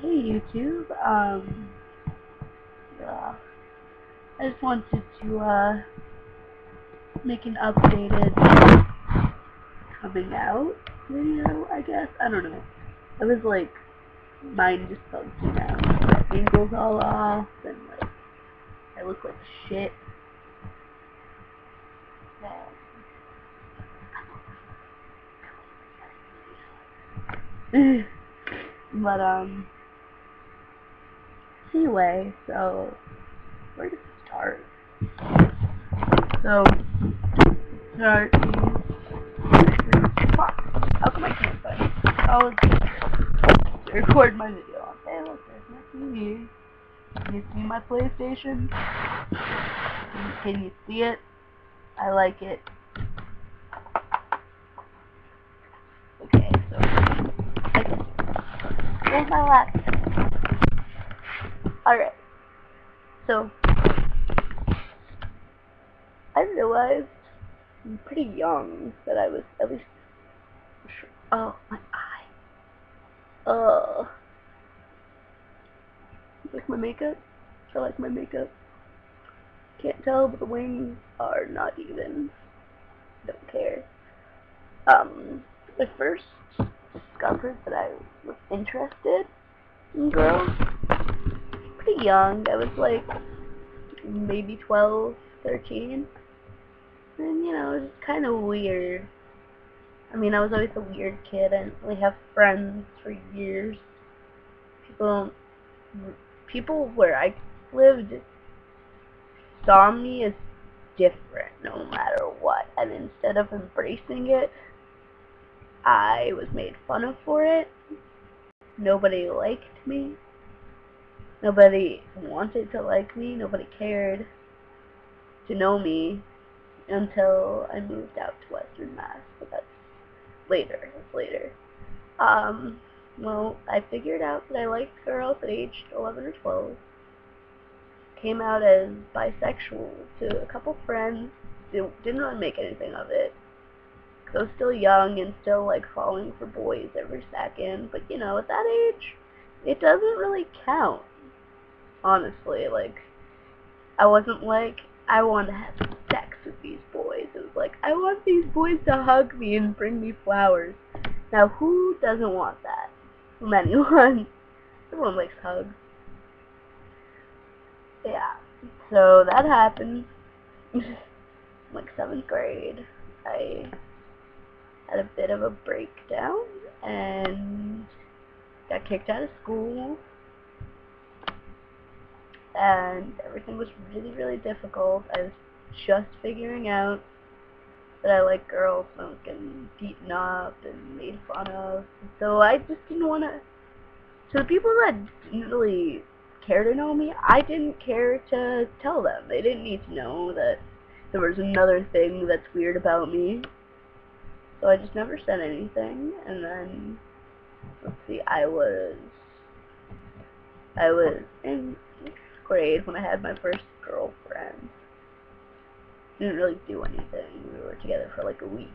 Hey YouTube, I just wanted to make an updated coming out video, I guess. I don't know. I was like, mine just funky now. My ankles all off, and like, I look like shit. But anyway, so where to start? So start fuck. How come I can't find it? Oh, record my video. Okay, look, there's my TV. Can you see my PlayStation? Can you see it? I like it. Okay, so here's my laptop. Alright, so I realized I'm pretty young that I was at least. Oh, my eye. Like my makeup? I like my makeup. Can't tell, but the wings are not even. Don't care. I first discovered that I was interested in girls pretty young. I was like maybe 12, 13. And, you know, it was just kind of weird. I mean, I was always a weird kid. I didn't really have friends for years. People where I lived saw me as different no matter what. And instead of embracing it, I was made fun of for it. Nobody liked me. Nobody wanted to like me. Nobody cared to know me until I moved out to Western Mass. But that's later. That's later. Well, I figured out that I liked girls at age 11 or 12. Came out as bisexual to a couple friends. Didn't really make anything of it. I was still young and still like falling for boys every second. But you know, at that age, it doesn't really count. Honestly, like, I wasn't like, I want to have sex with these boys. It was like, I want these boys to hug me and bring me flowers. Now, who doesn't want that from anyone? Everyone likes hugs. Yeah, so that happened. Like 7th grade, I had a bit of a breakdown and got kicked out of school. And everything was really, really difficult. I was just figuring out that I like girls, and I was getting beaten up and made fun of. So I just didn't want to. So the people that didn't really care to know me, I didn't care to tell them. They didn't need to know that there was another thing that's weird about me. So I just never said anything. And then, let's see, I was in 6th grade when I had my first girlfriend. Didn't really do anything. We were together for like a week.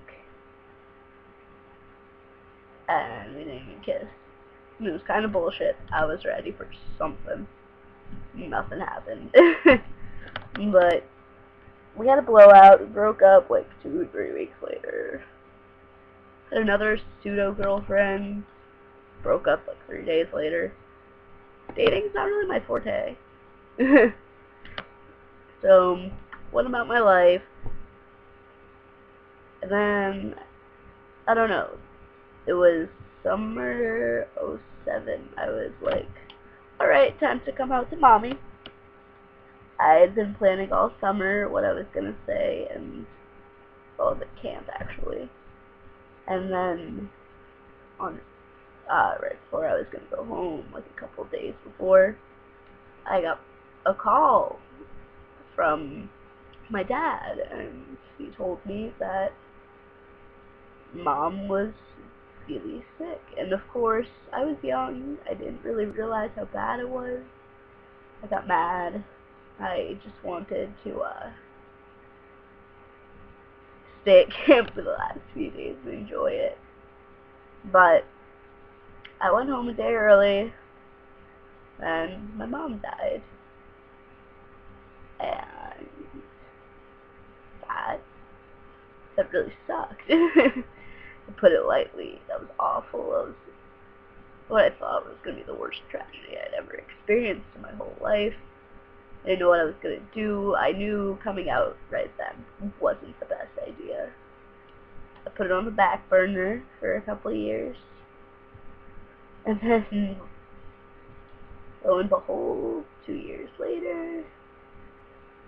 And we didn't even kiss. It was kind of bullshit. I was ready for something. Nothing happened. But we had a blowout. We broke up like 2 or 3 weeks later. Had another pseudo-girlfriend. Broke up like 3 days later. Dating's not really my forte. So, what about my life? And then, I don't know. It was summer 07. I was like, alright, time to come out to mommy. I had been planning all summer what I was gonna say, and the camp actually. And then right before I was gonna go home, like a couple days before, I got a call from my dad, and he told me that mom was really sick. And of course, I was young. I didn't really realize how bad it was. I got mad. I just wanted to stay at camp for the last few days and enjoy it. But I went home a day early, and my mom died. And that really sucked. To put it lightly, that was awful. That was what I thought was going to be the worst tragedy I'd ever experienced in my whole life. I didn't know what I was going to do. I knew coming out right then wasn't the best idea. I put it on the back burner for a couple of years. And then, lo and behold, 2 years later,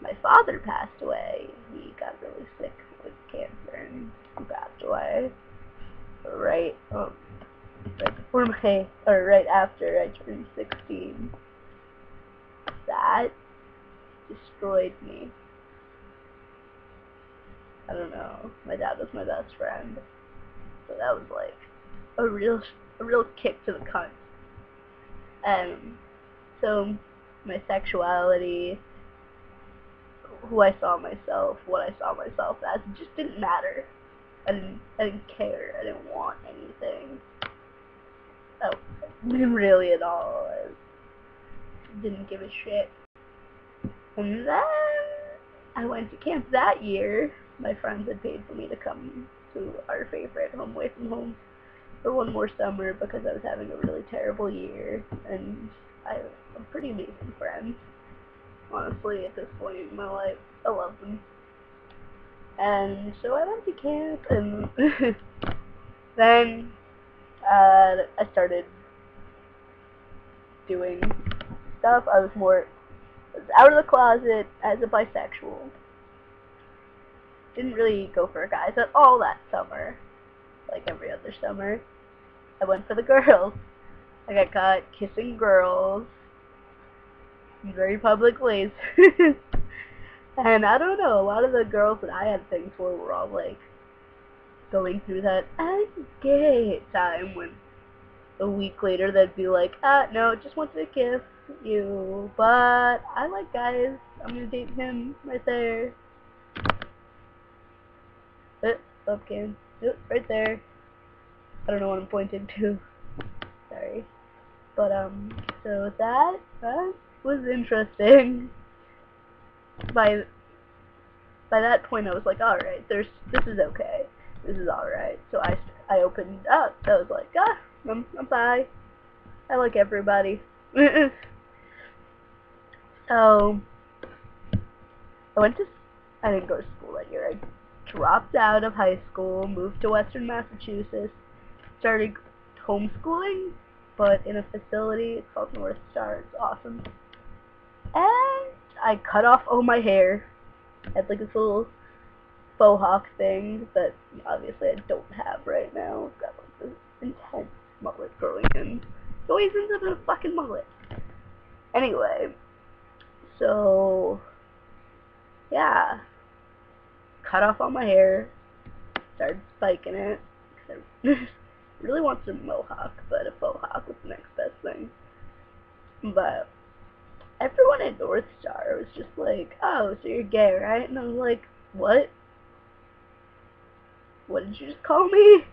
my father passed away. He got really sick with cancer and he passed away right after I turned 16. That destroyed me. I don't know. My dad was my best friend, so that was like a real kick to the cunt. And so my sexuality, who I saw myself, what I saw myself as, it just didn't matter. I didn't care. I didn't want anything. Oh, really at all. I didn't give a shit. And then I went to camp that year. My friends had paid for me to come to our favorite home away from home for one more summer because I was having a really terrible year, and I have some pretty amazing friends. Honestly, at this point in my life, I love them. And so I went to camp, and then I started doing stuff. I was out of the closet as a bisexual. Didn't really go for guys at all that summer, like every other summer. I went for the girls. I got caught kissing girls in very public places. And I don't know, a lot of the girls that I had things for were all like going through that I'm gay time when a week later they'd be like, no, just wanted to kiss you, but I like guys, I'm gonna date him right there. Pumpkin. Right there. I don't know what I'm pointing to. Sorry. But, so that was interesting. By that point I was like, alright, this is okay. This is alright. So I opened up. I was like, I'm bi. I like everybody. So, I didn't go to school that year. I dropped out of high school, moved to Western Massachusetts, started homeschooling, but in a facility. It's called North Star. It's awesome. And I cut off all my hair. I had like this little faux hawk thing that obviously I don't have right now. I've got like this intense mullet growing in. It's always ends up in a fucking mullet. Anyway, so yeah, cut off all my hair, started spiking it, because I really want some mohawk, but a faux hawk was the next best thing. But everyone at North Star was just like, oh, so you're gay, right? And I was like, what? What did you just call me?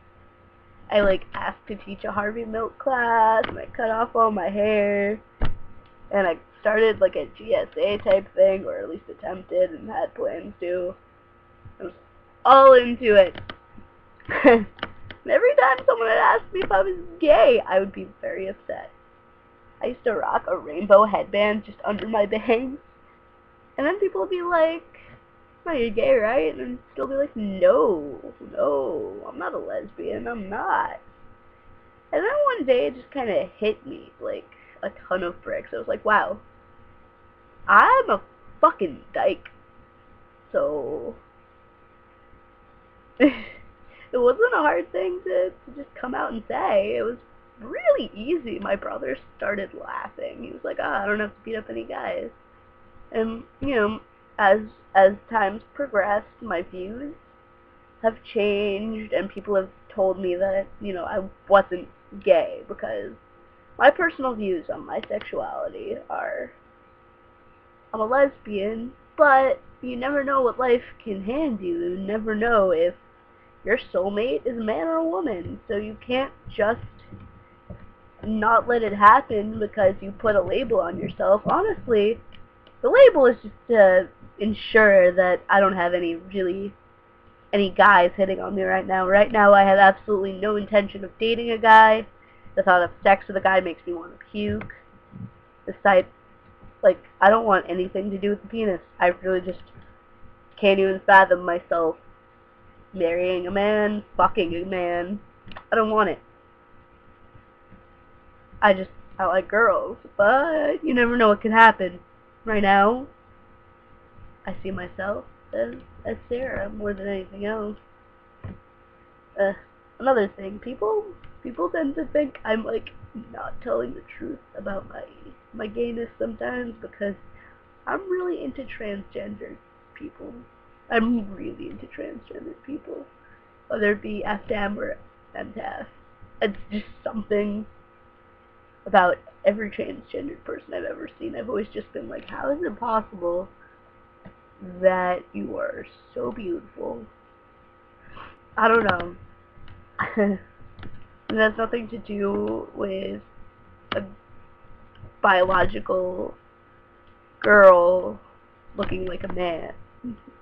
I like asked to teach a Harvey Milk class, and I cut off all my hair, and I started like a GSA type thing, or at least attempted and had plans to. I was all into it. And every time someone had asked me if I was gay, I would be very upset. I used to rock a rainbow headband just under my bangs, and then people would be like, oh, you're gay, right? And I'd still be like, no, I'm not a lesbian, I'm not. And then one day it just kind of hit me like a ton of bricks. I was like, wow, I'm a fucking dyke. So it wasn't a hard thing to just come out and say. It was really easy. My brother started laughing. He was like, I don't have to beat up any guys. And, you know, as times progressed, my views have changed, and people have told me that, you know, I wasn't gay, because my personal views on my sexuality are, I'm a lesbian, but you never know what life can hand you. You never know if your soulmate is a man or a woman, so you can't just not let it happen because you put a label on yourself. Honestly, the label is just to ensure that I don't have any guys hitting on me right now. Right now, I have absolutely no intention of dating a guy. The thought of sex with a guy makes me want to puke. The sight, like, I don't want anything to do with the penis. I really just can't even fathom myself marrying a man, fucking a man. I don't want it. I like girls, but you never know what could happen. Right now, I see myself as Sarah more than anything else. Uh, Another thing, people tend to think I'm like not telling the truth about my gayness sometimes because I'm really into transgendered people. I'm really into transgendered people, whether it be FDAM or MTAF. It's just something about every transgendered person I've ever seen. I've always just been like, how is it possible that you are so beautiful? I don't know. It has nothing to do with a biological girl looking like a man.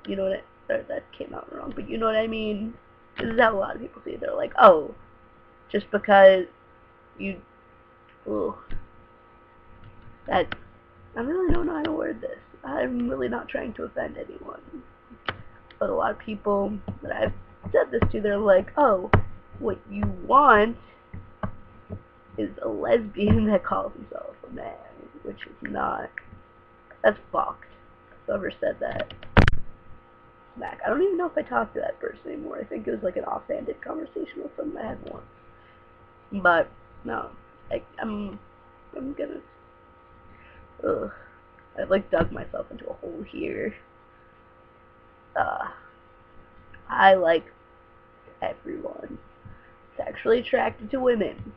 You know what that came out wrong, but you know what I mean? This is how a lot of people see it. They're like, oh, just because you, ugh, that, I really don't know how to word this. I'm really not trying to offend anyone. But a lot of people that I've said this to, they're like, oh, what you want is a lesbian that calls himself a man, which is not. That's fucked. Whoever said that. Smack. I don't even know if I talk to that person anymore. I think it was like an offhanded conversation with someone I had once. But, no. I'm gonna, ugh. I've like dug myself into a hole here. I like everyone. Sexually attracted to women.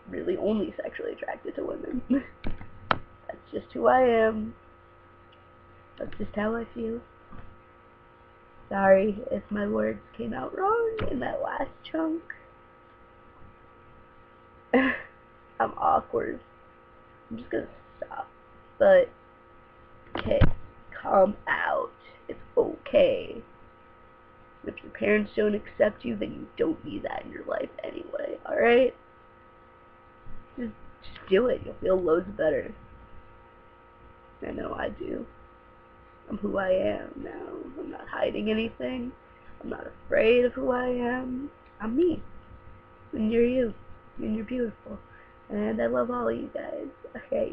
Really only sexually attracted to women. That's just who I am. That's just how I feel. Sorry if my words came out wrong in that last chunk. I'm awkward. I'm just gonna stop. But, okay, come out. It's okay. If your parents don't accept you, then you don't need that in your life anyway, alright? Just do it. You'll feel loads better. I know I do. I'm who I am now. I'm not hiding anything. I'm not afraid of who I am. I'm me. And you're you. And you're beautiful. And I love all of you guys. Okay?